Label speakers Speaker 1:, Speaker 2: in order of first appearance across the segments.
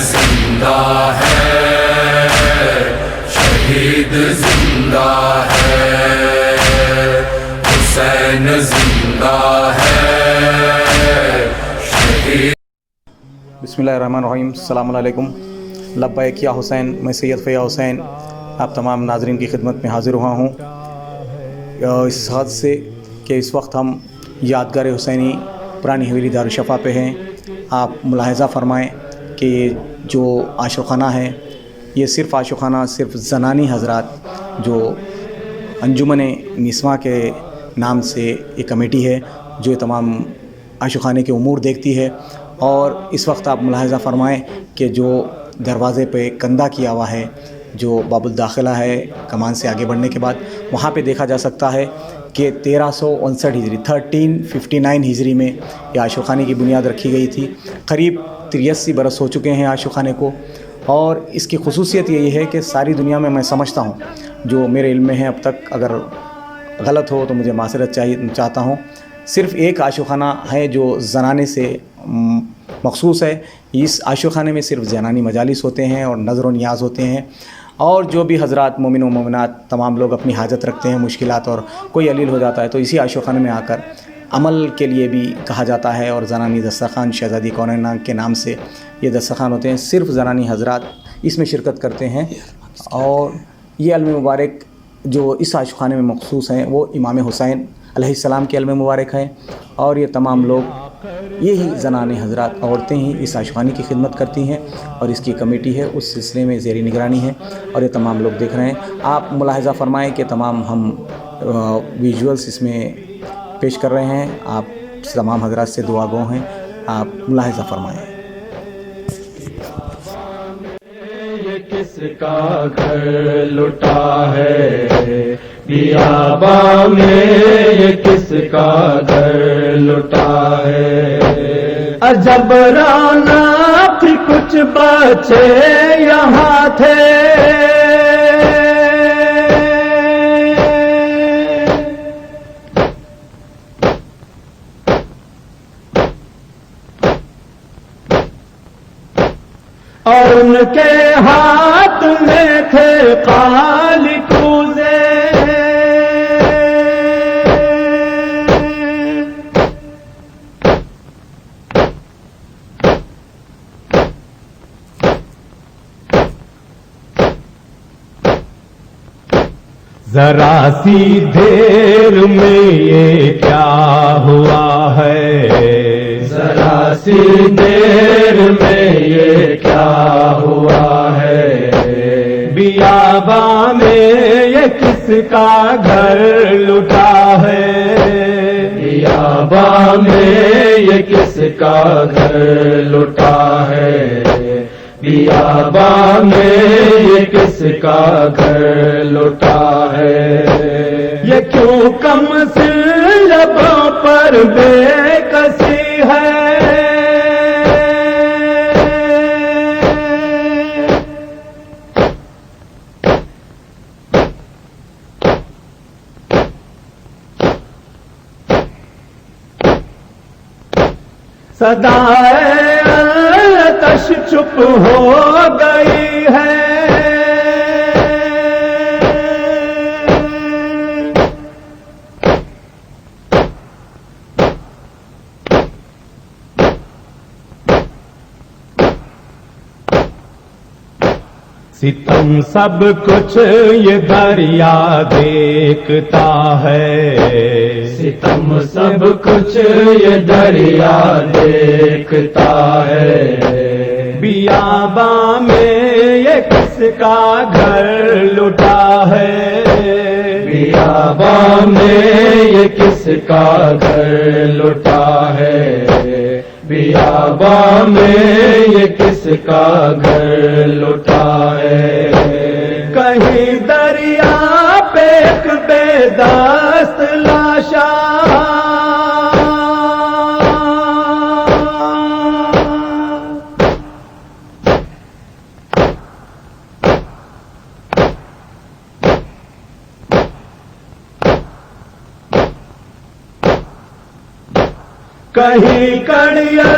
Speaker 1: زندہ ہے، شہید زندہ ہے، حسین زندہ ہے، شہید۔
Speaker 2: بسم اللہ الرحمن الرحیم۔ السلام علیکم۔ لبیک یا حسین، میں سید فیاض حسین آپ تمام ناظرین کی خدمت میں حاضر ہوا ہوں اس حد سے کہ اس وقت ہم یادگار حسینی پرانی حویلی دارالشفا پہ ہیں۔ آپ ملاحظہ فرمائیں کہ یہ جو عاشقانہ ہے، یہ صرف عاشقانہ صرف زنانی حضرات جو انجمن نسواں کے نام سے یہ کمیٹی ہے جو یہ تمام عاشقانے کے امور دیکھتی ہے۔ اور اس وقت آپ ملاحظہ فرمائیں کہ جو دروازے پہ کندہ کیا ہوا ہے، جو باب الداخلہ ہے کمان سے آگے بڑھنے کے بعد، وہاں پہ دیکھا جا سکتا ہے کہ 1359 ہجری 1359 ہجری میں یہ عاشقانے کی بنیاد رکھی گئی تھی۔ قریب 83 برس ہو چکے ہیں عاشقانے کو، اور اس کی خصوصیت یہی ہے کہ ساری دنیا میں سمجھتا ہوں، جو میرے علم میں ہے اب تک، اگر غلط ہو تو مجھے معذرت چاہتا ہوں، صرف ایک عاشقانہ ہے جو زنانے سے مخصوص ہے۔ اس عاشقانے میں صرف زنانی مجالس ہوتے ہیں اور نظر و نیاز ہوتے ہیں، اور جو بھی حضرات مومن و مومنات تمام لوگ اپنی حاجت رکھتے ہیں، مشکلات اور کوئی علیل ہو جاتا ہے تو اسی عاشقانے میں آ کر عمل کے لیے بھی کہا جاتا ہے، اور زنانی دسترخوان شہزادی کونین کے نام سے یہ دسترخوان ہوتے ہیں۔ صرف زنانی حضرات اس میں شرکت کرتے ہیں، اور یہ علم مبارک جو اس عاشقانے میں مخصوص ہیں وہ امام حسین علیہ السلام کے علم مبارک ہیں، اور یہ تمام لوگ یہی زنان حضرات عورتیں ہی اس عاشقانے کی خدمت کرتی ہیں، اور اس کی کمیٹی ہے اس سلسلے میں زیر نگرانی ہے، اور یہ تمام لوگ دیکھ رہے ہیں۔ آپ ملاحظہ فرمائیں کہ تمام ہم ویژولز اس میں پیش کر رہے ہیں۔ آپ تمام حضرات سے دعا گو ہیں، آپ ملاحظہ فرمائیں۔
Speaker 3: یہ کس کا گھر لٹا ہے، بیاباں میں یہ کس کا گھر لٹا ہے، عجب رونق کچھ بچے یہاں تھے، اور ان کے ہاتھ میں تھے قالی کوزے، ذرا سی دیر میں یہ کیا ہوا ہے، ذرا سی دیر میں یہ کیا ہوا ہے، بیاباں میں یہ کس کا گھر لٹا ہے، بیاباں میں یہ کس کا گھر لٹا ہے، بیاباں میں یہ کس کا گھر لٹا ہے، یہ کیوں کم سے لبوں پر بے کسی ہے، صدائے آتش چپ ہو گئی ہے، ستم سب کچھ یہ دریا دیکھتا ہے، ستم سب کچھ یہ دریا دیکھتا ہے، بیاباں میں یہ کس کا گھر لٹا ہے، بیاباں میں یہ کس کا گھر لٹا ہے، بیاباں میں یہ کس کا گھر لٹا ہے، کہیں دریا پہ ایک بے دست لاشا، کہیں کڑیا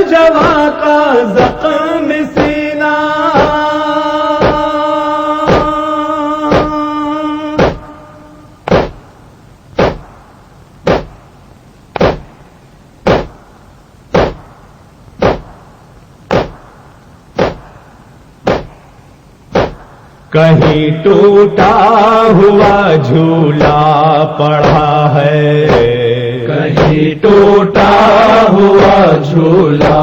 Speaker 3: جواں کا زخم سی کہیں ٹوٹا ہوا جھولا پڑا ہے، کہیں ٹوٹا ہوا جھولا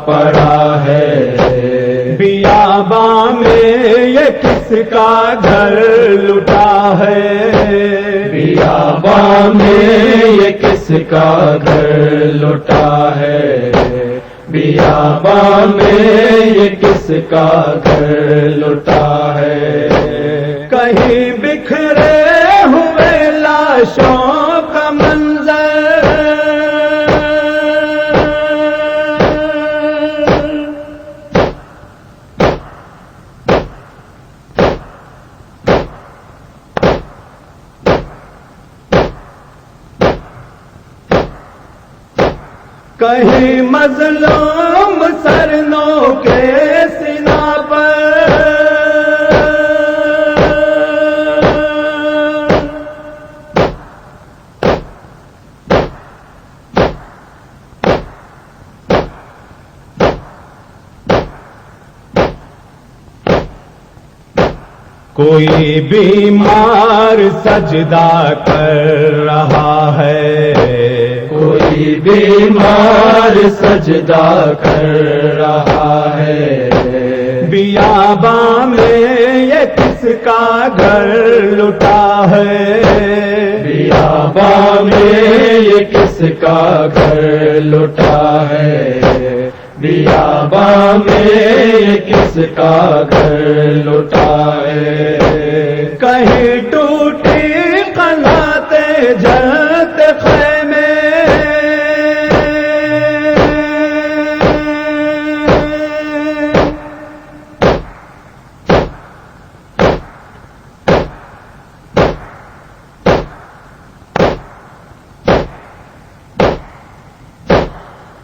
Speaker 3: پڑا ہے، بیاباں میں یہ کس کا گھر لٹا ہے، بیاباں میں یہ کس کا گھر لٹا ہے، بیاباں میں یہ کس کا گھر لٹا ہے، کہیں بکھرے ہوئے لاشوں کا منظر، کہیں مظلوم سرنوں کے سینا پر، کوئی بیمار سجدہ کر رہا ہے، کوئی بیمار سجدہ کر رہا ہے، بیاباں میں یہ کس کا گھر لٹا ہے، بیاباں میں یہ کس کا گھر لٹا ہے، بیاباں میں یہ کس کا گھر لٹا ہے، کہیں ٹوٹی قلعتیں جلتے خیمے،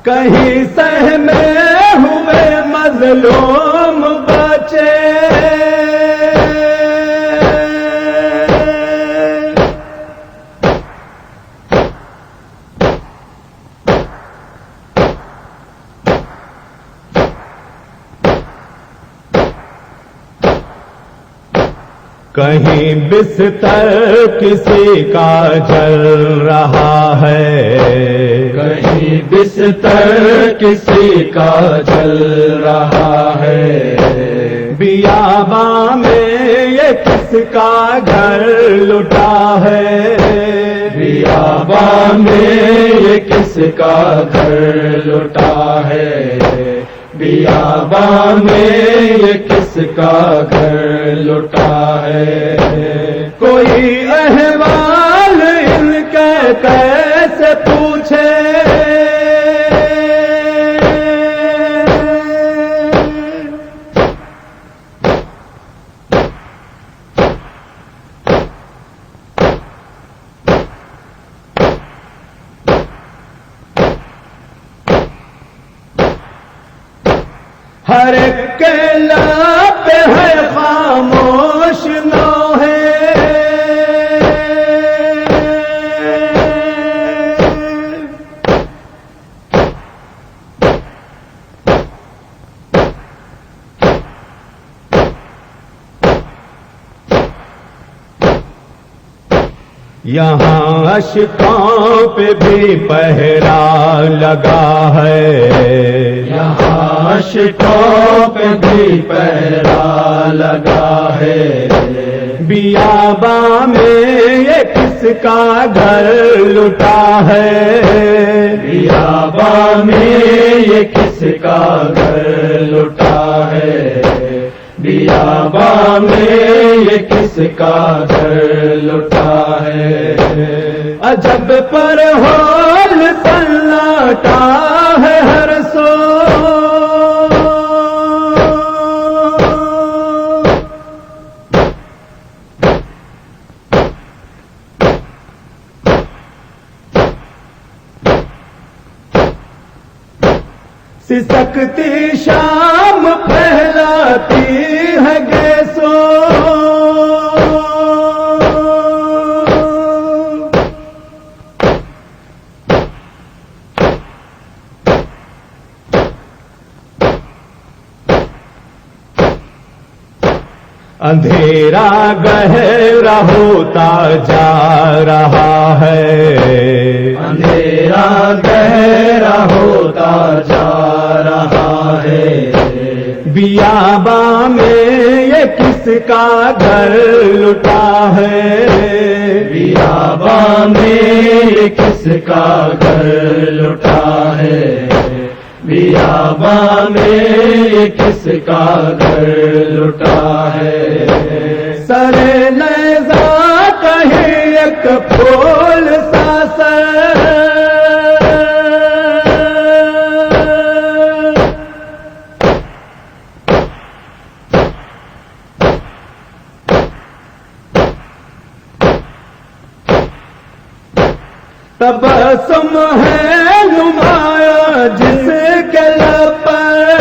Speaker 3: کہیں سہمے ہوئے مظلوم بچے، کہیں بستر کسی کا جل رہا ہے، کہیں بستر کسی کا جل رہا ہے، بیاباں میں یہ کس کا گھر لٹا ہے، بیاباں میں یہ کس کا گھر لٹا ہے، بیاباں میں یہ کس کا گھر لٹا ہے، کوئی احوال ان کے کیسے پوچھے، ہر ایک کے لب پہ ہے خاموش نوحے، یہاں اشکوں پہ بھی پہرا لگا ہے، یہاں اشکوں پہ بھی پہرا لگا ہے، بیاباں میں یہ کس کا گھر لٹا ہے، بیاباں میں یہ کس کا گھر لٹا ہے، بیاباں میں یہ کس کا گھر لٹا ہے، عجب پر ہول سناٹا ہے ہر سو، سسکتی شام پھیلاتی ہے گیسوں، अंधेरा गहरा होता जा रहा है, अंधेरा गहरा होता जा रहा है। बियाबा में ये किसका घर लुटा है, बियाबा में ये किसका घर लुटा है, बियाबा में ये किसका घर लुटा है। सरे नेज़ा कहीं एक फूल सा सर, तबस्सुम है नुमाया जिसके लब पर,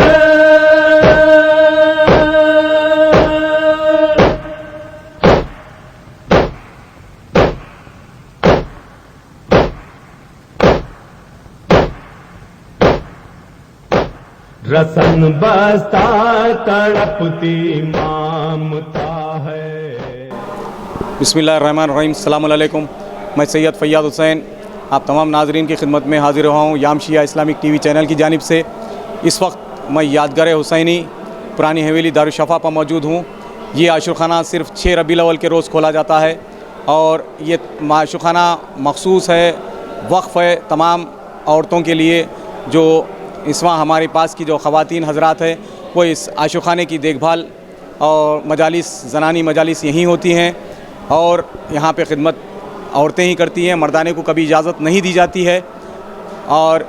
Speaker 3: रसन बस्ता तड़पती मामता है।
Speaker 2: बिस्मिल्लाहिर्रहमानिर्रहीम, अस्सलामु अलैकुम। मैं सैयद फ़ैयाज़ हुसैन आप तमाम नाज़रीन की खिदमत में हाज़िर हुआ हूँ याम शिया इस्लामिक टीवी चैनल की जानिब से। इस वक्त मैं यादगार हुसैनी पुरानी हवेली दारुशफ़ा पर मौजूद हूँ। ये आशुखाना सिर्फ़ 6 रबीउल अव्वल के रोज़ खोला जाता है और ये आशुखाना मखसूस है, वक्फ़ है तमाम औरतों के लिए। जो इस वहाँ हमारे पास की जो ख़वातीन हज़रात है वो इस आशुखाने की देखभाल और मजालिस ज़नानी मजालिस यहीं होती हैं और यहाँ पे ख़िदमत औरतें ही करती हैं, मर्दाने को कभी इजाज़त नहीं दी जाती है। और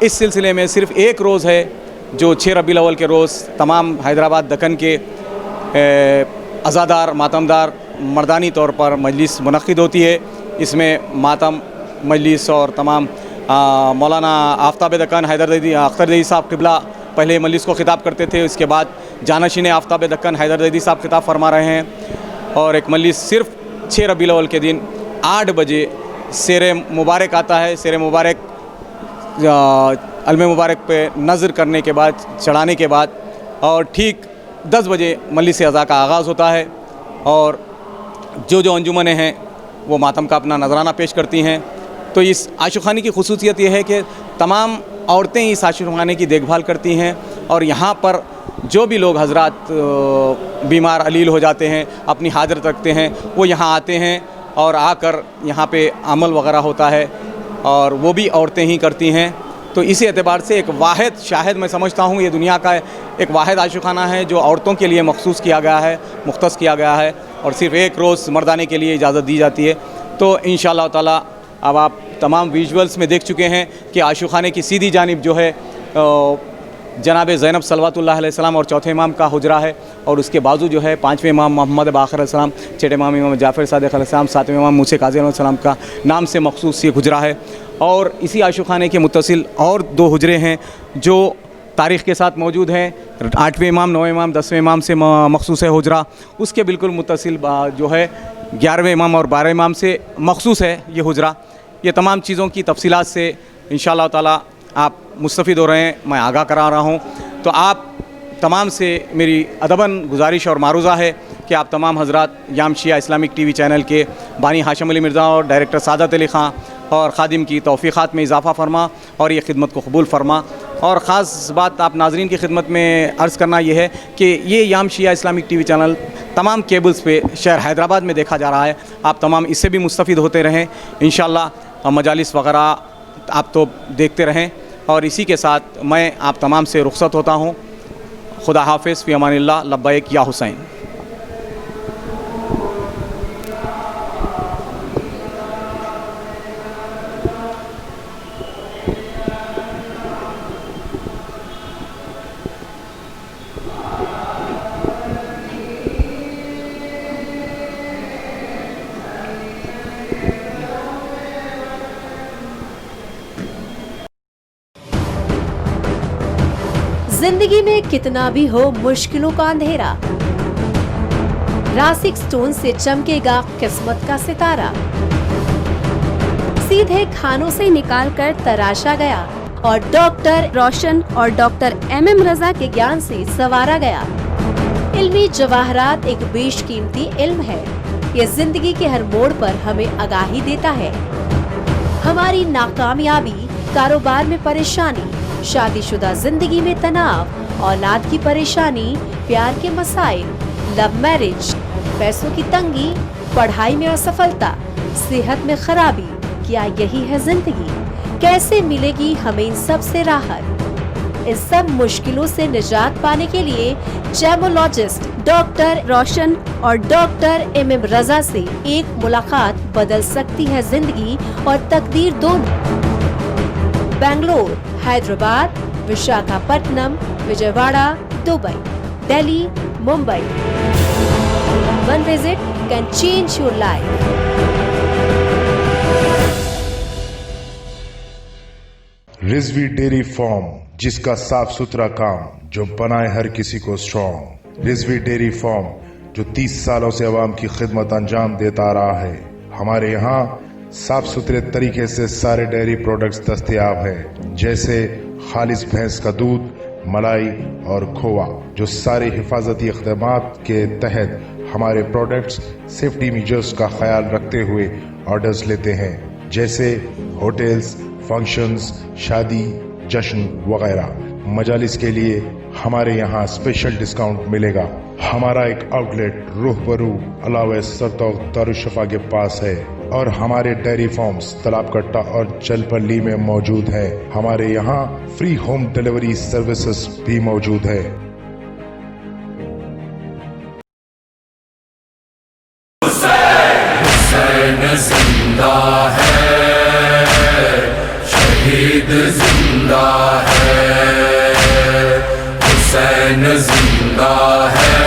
Speaker 2: इस सिलसिले में सिर्फ़ एक रोज़ है जो 6 रबीउल अव्वल के रोज़ तमाम हैदराबाद दक्कन के अज़ादार मातमदार मर्दानी तौर पर मजलिस मुनक़्क़िद होती है। इसमें मातम मजलिस और तमाम मौलाना आफ्ताब दक्कन हैदर ज़ैदी अख्तर ज़ैदी साहब क़िबला पहले मजलिस को ख़िताब करते थे, इसके बाद जानशीन आफ्ताब दक्कन हैदर ज़ैदी साहब ख़िताब फरमा रहे हैं। और एक मजलिस सिर्फ़ 6 रबीउल अव्वल के दिन 8 बजे शेर मुबारक आता है। शेर मुबारक अलमे मुबारक पे नज़र करने के बाद, चढ़ाने के बाद और ठीक 10 बजे मजलिस अज़ा का आगाज़ होता है और जो अंजुमनें हैं वो मातम का अपना नजराना पेश करती हैं। तो इस आशुखाने की खुसूसियत यह है कि तमाम औरतें इस आशुखाने की देखभाल करती हैं और यहाँ पर जो भी लोग हज़रात बीमार अलील हो जाते हैं, अपनी हाजरत रखते हैं, वो यहाँ आते हैं और आकर यहाँ पे अमल वग़ैरह होता है और वो भी औरतें ही करती हैं। तो इसी एतबार से एक वाहिद शायद मैं समझता हूँ ये दुनिया का एक वाहिद आशुखाना है जो औरतों के लिए मखसूस किया गया है, मुख्तस किया गया है और सिर्फ़ एक रोज़ मर्दाने के लिए इजाज़त दी जाती है। तो इंशाअल्लाह ताला अब आप तमाम विजुअल्स में देख चुके हैं कि आशुखाने की सीधी जानिब जो है जनाब ज़ैनब सल्लल्लाहु अलैहि वसल्लम और चौथे इमाम का हुजरा है और उसके बाजू जो है 5वें इमाम मोहम्मद बाक़र अलैहिस्सलाम, 6ठे इमाम इमाम जाफ़र सादिक़ अलैहिस्सलाम, 7वें इमाम मूसा काज़िम अलैहिस्सलाम का नाम से मखसूस ये हुजरा है। और इसी आशुखाने के मुत्तसिल और 2 हुजरे हैं जो तारीख़ के साथ मौजूद हैं। 8वें इमाम, 9वें इमाम, 10वें इमाम से मखसूस है हुजरा। उसके बिल्कुल मुत्तसिल जो है 11वें इमाम और 12वें इमाम से मखसूस है ये हुजरा। ये तमाम चीज़ों की तफसीलात से इंशाअल्लाह ताला आप मुस्तफ़िद हो रहे हैं, मैं आगाह करा रहा हूँ। तो आप तमाम से मेरी अदबन गुजारिश और मारूज़ा है कि आप तमाम हज़रात याम शिया इस्लामिक टीवी चैनल के बानी हाशिम अली मिर्ज़ा और डायरेक्टर सादत अली ख़ान और ख़ादिम की तौफ़ीक़ात में इजाफ़ा फ़रमा और ये खिदमत को कबूल फ़रमा। और ख़ास बात आप नाज़रीन की खिदमत में अर्ज़ करना ये है कि ये याम शिया इस्लामिक टीवी चैनल तमाम केबल्स पे शहर हैदराबाद में देखा जा रहा है। आप तमाम इससे भी मुस्तफ़िद होते रहें इंशाअल्लाह। मजालिस वग़ैरह आप तो देखते रहें और इसी के साथ मैं आप तमाम से रुख़्सत होता हूँ। खुदा हाफ़िज़, फ़ी अमानिल्लाह, लब्बैक या हुसैन।
Speaker 4: जिंदगी में कितना भी हो मुश्किलों का अंधेरा, रासिक स्टोन से चमकेगा किस्मत का सितारा। सीधे खानों से निकालकर तराशा गया और डॉक्टर रोशन और डॉक्टर MM रजा के ज्ञान से संवारा गया। इल्मी जवाहरात एक बेशकीमती इल्म है। ये जिंदगी के हर मोड़ पर हमें आगाही देता है। हमारी नाकामयाबी, कारोबार में परेशानी, शादीशुदा जिंदगी में तनाव, औलाद की परेशानी, प्यार के मसाइल, लव मैरिज, पैसों की तंगी, पढ़ाई में असफलता, सेहत में खराबी, क्या यही है जिंदगी? कैसे मिलेगी हमें इन सब से राहत? इन सब मुश्किलों से निजात पाने के लिए जेमोलॉजिस्ट डॉक्टर रोशन और डॉक्टर MM रजा से एक मुलाकात बदल सकती है जिंदगी और तकदीर दोनों। Bangalore, Hyderabad, Visakhapatnam, Vijayawada, Dubai, Delhi, Mumbai. One visit can change your life.
Speaker 5: Rizvi dairy farm, जिसका साफ सुथरा काम जो बनाए हर किसी को स्ट्रॉन्ग। रिजवी डेयरी फार्म जो 30 सालों से अवाम की खिदमत अंजाम देता रहा है। हमारे यहाँ साफ सुथरे तरीके से सारे डेयरी प्रोडक्ट्स दस्तयाब हैं, जैसे खालिस भैंस का दूध, मलाई और खोवा, जो सारे हिफाजती इक़दामात के तहत हमारे प्रोडक्ट्स सेफ्टी मेजर्स का ख्याल रखते हुए ऑर्डर्स लेते हैं, जैसे होटल्स, फंक्शंस, शादी, जश्न वगैरह। मजालिस के लिए हमारे यहाँ स्पेशल डिस्काउंट मिलेगा। हमारा एक आउटलेट रूहबरू अलावे सरतौक दारुशफा के पास है और हमारे डेयरी फार्म्स तालाब कट्टा और चलपल्ली में मौजूद है। हमारे यहाँ फ्री होम डिलीवरी सर्विसेज भी मौजूद है।
Speaker 1: हुसैन जिंदा है, शहीद जिंदा है, हुसैन जिंदा है,